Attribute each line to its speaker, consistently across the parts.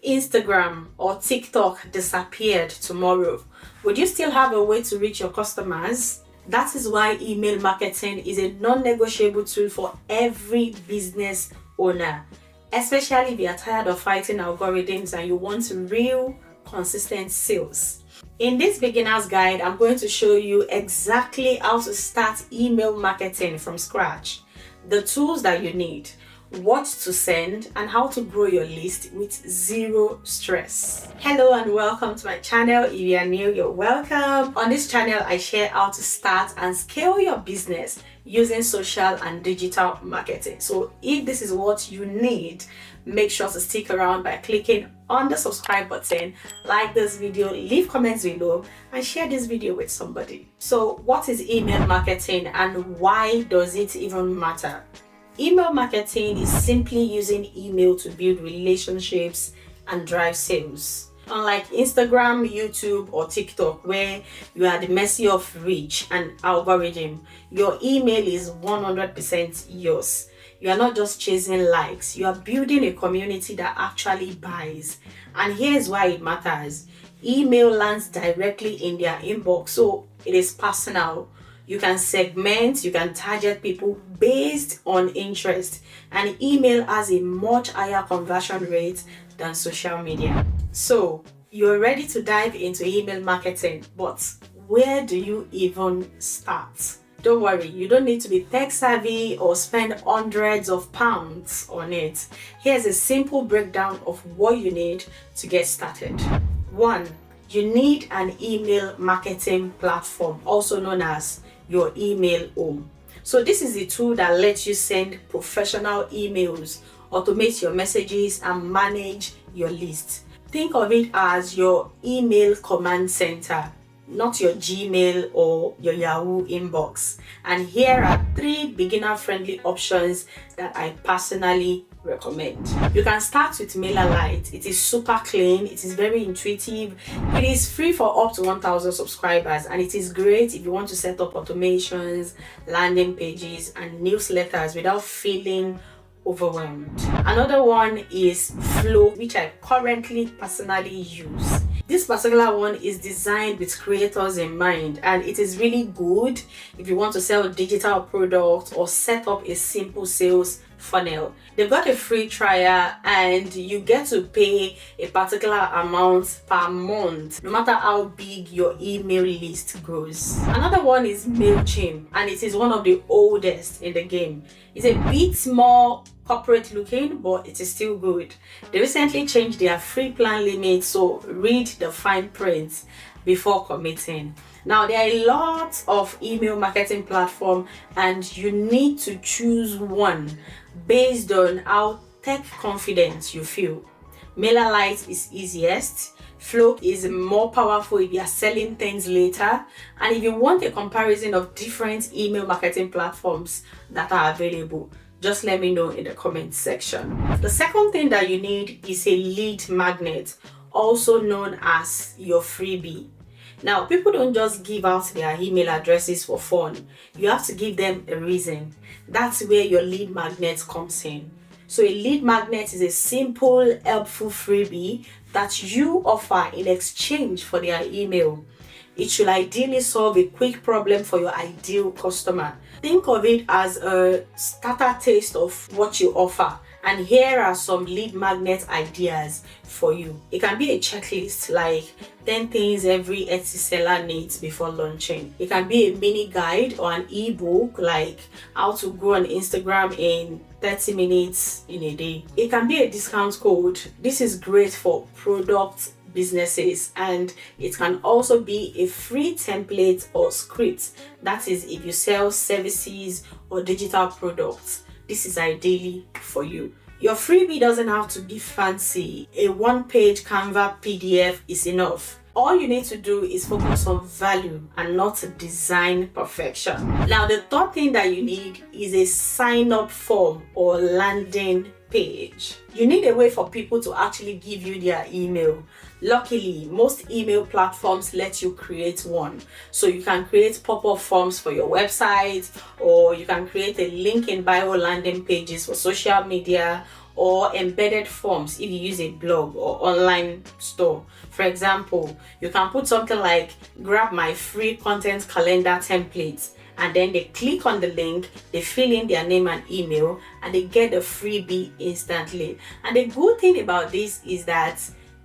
Speaker 1: Instagram or TikTok disappeared tomorrow, would you still have a way to reach your customers? That is why email marketing is a non-negotiable tool for every business owner, especially if you are tired of fighting algorithms and you want real, consistent sales. In this beginner's guide, I'm going to show you exactly how to start email marketing from scratch, the tools that you need, what to send, and how to grow your list with zero stress. Hello and welcome to my channel. If you are new, you're welcome. On this channel, I share how to start and scale your business using social and digital marketing. So if this is what you need, make sure to stick around by clicking on the subscribe button, like this video, leave comments below, and share this video with somebody. So what is email marketing and why does it even matter? Email marketing is simply using email to build relationships and drive sales. Unlike Instagram, YouTube, or TikTok, where you are at the mercy of reach and algorithm, your email is 100% yours. You are not just chasing likes, you are building a community that actually buys. And here's why it matters. Email lands directly in their inbox, so it is personal. You can segment, you can target people based on interest, and email has a much higher conversion rate than social media. So you're ready to dive into email marketing, but where do you even start? Don't worry, you don't need to be tech savvy or spend hundreds of pounds on it. Here's a simple breakdown of what you need to get started. 1. You need an email marketing platform, also known as your email home. So this is the tool that lets you send professional emails, automate your messages, and manage your list. Think of it as your email command center, not your Gmail or your Yahoo inbox. And here are 3 beginner-friendly options that I personally recommend. You can start with MailerLite. It is super clean, it is very intuitive, it is free for up to 1,000 subscribers, and it is great if you want to set up automations, landing pages, and newsletters without feeling overwhelmed. Another one is Flow, which I currently personally use. This particular one is designed with creators in mind, and it is really good if you want to sell digital products or set up a simple sales funnel. They've got a free trial and you get to pay a particular amount per month, no matter how big your email list grows. Another one is MailChimp, and it is one of the oldest in the game. It's a bit more corporate looking, but it is still good. They recently changed their free plan limit, so read the fine print before committing. Now, there are lots of email marketing platforms and you need to choose one based on how tech confident you feel. MailerLite is easiest. Flow is more powerful if you are selling things later. And if you want a comparison of different email marketing platforms that are available, just let me know in the comment section. The second thing that you need is a lead magnet, also known as your freebie. Now, people don't just give out their email addresses for fun. You have to give them a reason. That's where your lead magnet comes in. So a lead magnet is a simple, helpful freebie that you offer in exchange for their email. It should ideally solve a quick problem for your ideal customer. Think of it as a starter taste of what you offer. And here are some lead magnet ideas for you. It can be a checklist like 10 things every Etsy seller needs before launching. It can be a mini guide or an ebook like how to grow on Instagram in 30 minutes in a day. It can be a discount code. This is great for product businesses, and it can also be a free template or script. That is if you sell services or digital products. This is ideally for you. Your freebie doesn't have to be fancy. A one-page Canva PDF is enough. All you need to do is focus on value and not design perfection. Now, the third thing that you need is a sign-up form or landing page. You need a way for people to actually give you their email. Luckily, most email platforms let you create one. So you can create pop-up forms for your website, or you can create a link in bio landing pages for social media, or embedded forms if you use a blog or online store. For example, you can put something like grab my free content calendar template, and then they click on the link, they fill in their name and email, and they get the freebie instantly. And the good thing about this is that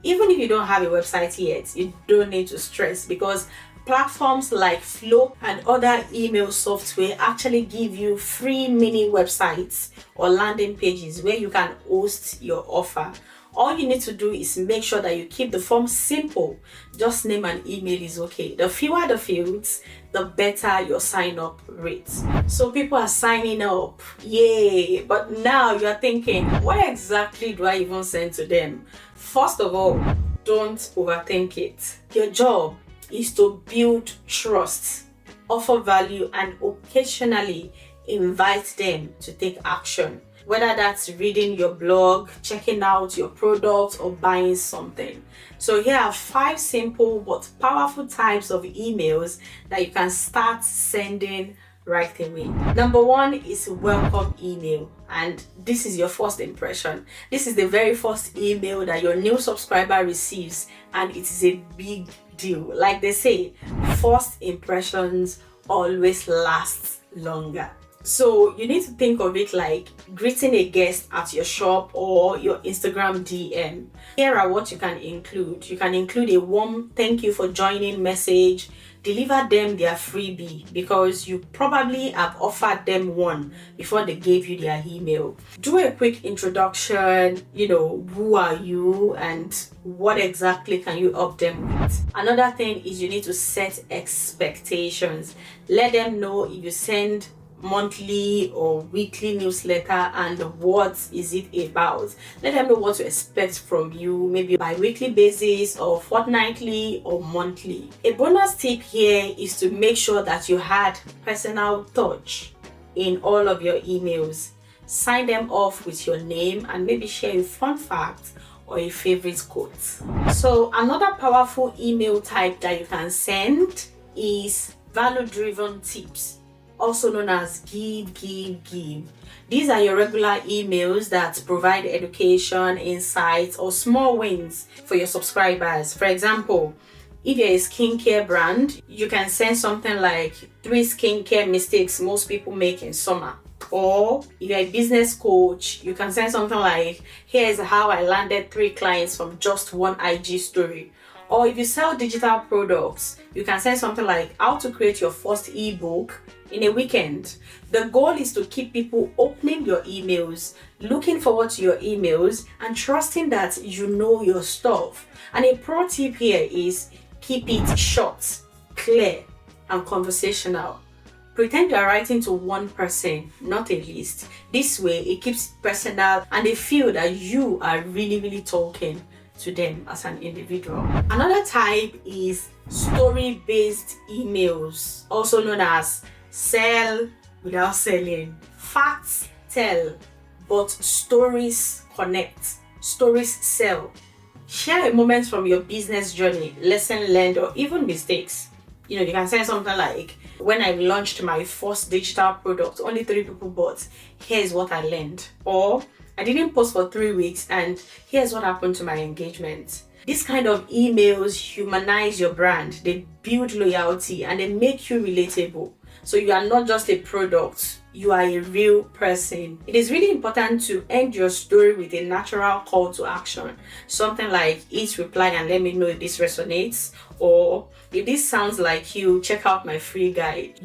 Speaker 1: even if you don't have a website yet, you don't need to stress, because platforms like Flow and other email software actually give you free mini websites or landing pages where you can host your offer. All you need to do is make sure that you keep the form simple. Just name and email is okay. The fewer the fields, the better your sign up rate. So people are signing up, yay! But now you're thinking, what exactly do I even send to them? First of all, don't overthink it. Your job is to build trust, offer value, and occasionally invite them to take action. Whether that's reading your blog, checking out your product, or buying something. So here are 5 simple but powerful types of emails that you can start sending right away. Number 1 is welcome email, and this is your first impression. This is the very first email that your new subscriber receives, and it is a big deal. Like they say, first impressions always last longer. So you need to think of it like greeting a guest at your shop or your Instagram DM. Here are what you can include. You can include a warm thank you for joining message. Deliver them their freebie because you probably have offered them one before they gave you their email. Do a quick introduction, who are you and what exactly can you help them with. Another thing is you need to set expectations. Let them know if you send monthly or weekly newsletter and what is it about. Let them know what to expect from you, maybe bi-weekly basis or fortnightly or monthly. A bonus tip here is to make sure that you had personal touch in all of your emails. Sign them off with your name and maybe share a fun fact or a favorite quote. So another powerful email type that you can send is value-driven tips, also known as give. These are your regular emails that provide education, insights, or small wins for your subscribers. For example, if you're a skincare brand, you can send something like 3 skincare mistakes most people make in summer. Or if you're a business coach, you can send something like, here's how I landed 3 clients from just one IG story. Or if you sell digital products, you can send something like how to create your first ebook in a weekend. The goal is to keep people opening your emails, looking forward to your emails, and trusting that you know your stuff. And a pro tip here is keep it short, clear, and conversational. Pretend you are writing to one person, not a list. This way, it keeps it personal and they feel that you are really talking to them as an individual. Another type is story-based emails, also known as sell without selling. Facts tell, but stories connect. Stories sell. Share a moment from your business journey, lesson learned, or even mistakes. You can say something like, when I launched my first digital product, only 3 people bought. Here's what I learned. Or I didn't post for 3 weeks and here's what happened to my engagement. These kind of emails humanize your brand. They build loyalty and they make you relatable. So you are not just a product, you are a real person. It is really important to end your story with a natural call to action. Something like, hit reply and let me know if this resonates, or if this sounds like you, check out my free guide.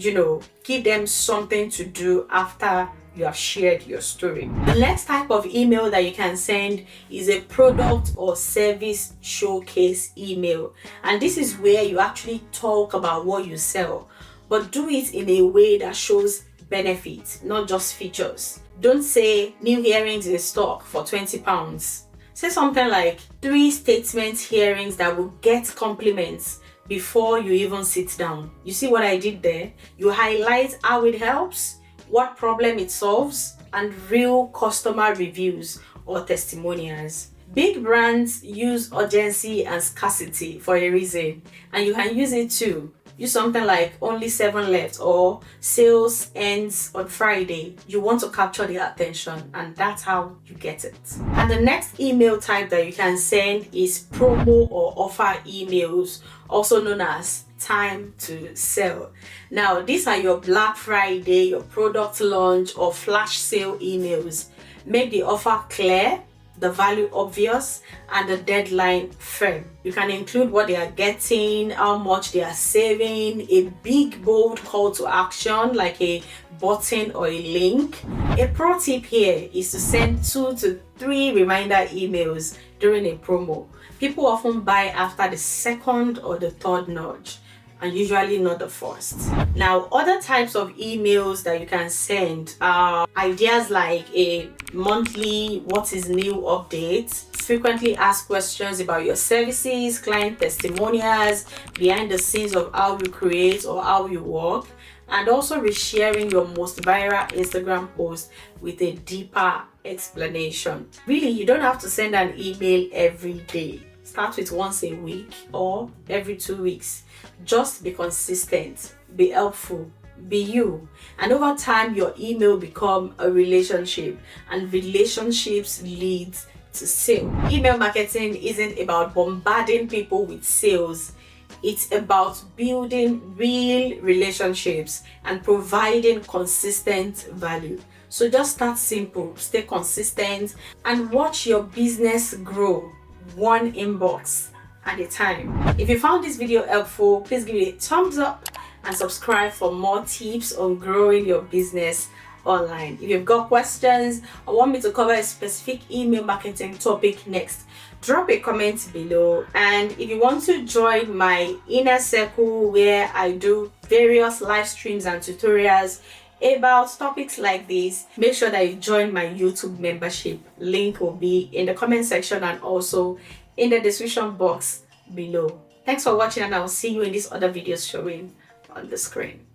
Speaker 1: Give them something to do after you have shared your story. The next type of email that you can send is a product or service showcase email. And this is where you actually talk about what you sell, but do it in a way that shows benefits, not just features. Don't say new earrings in stock for £20. Say something like 3 statement earrings that will get compliments before you even sit down. You see what I did there? You highlight how it helps, what problem it solves, and real customer reviews or testimonials. Big brands use urgency and scarcity for a reason, and you can use it too. use something like only 7 left or sales ends on Friday. You want to capture their attention, and that's how you get it. And the next email type that you can send is promo or offer emails, also known as time to sell. Now, these are your Black Friday, your product launch, or flash sale emails. Make the offer clear, the value obvious, and the deadline firm. You can include what they are getting, how much they are saving, a big bold call to action like a button or a link. A pro tip here is to send 2 to 3 reminder emails during a promo. People often buy after the second or the third nudge, and usually not the first. Now, other types of emails that you can send are ideas like a monthly what is new update, frequently asked questions about your services, client testimonials, behind the scenes of how you create or how you work, and also resharing your most viral Instagram post with a deeper explanation. Really, you don't have to send an email every day. Start with once a week or every 2 weeks. Just be consistent, be helpful, be you, and over time your email become a relationship, and relationships lead to sale. Email marketing isn't about bombarding people with sales. It's about building real relationships and providing consistent value. So just start simple, stay consistent, and watch your business grow one inbox at a time. If you found this video helpful, please give it a thumbs up and subscribe for more tips on growing your business online. If you've got questions or want me to cover a specific email marketing topic next, drop a comment below. And if you want to join my inner circle where I do various live streams and tutorials about topics like this, make sure that you join my YouTube membership. Link will be in the comment section and also in the description box below. Thanks for watching, and I will see you in these other videos showing on the screen.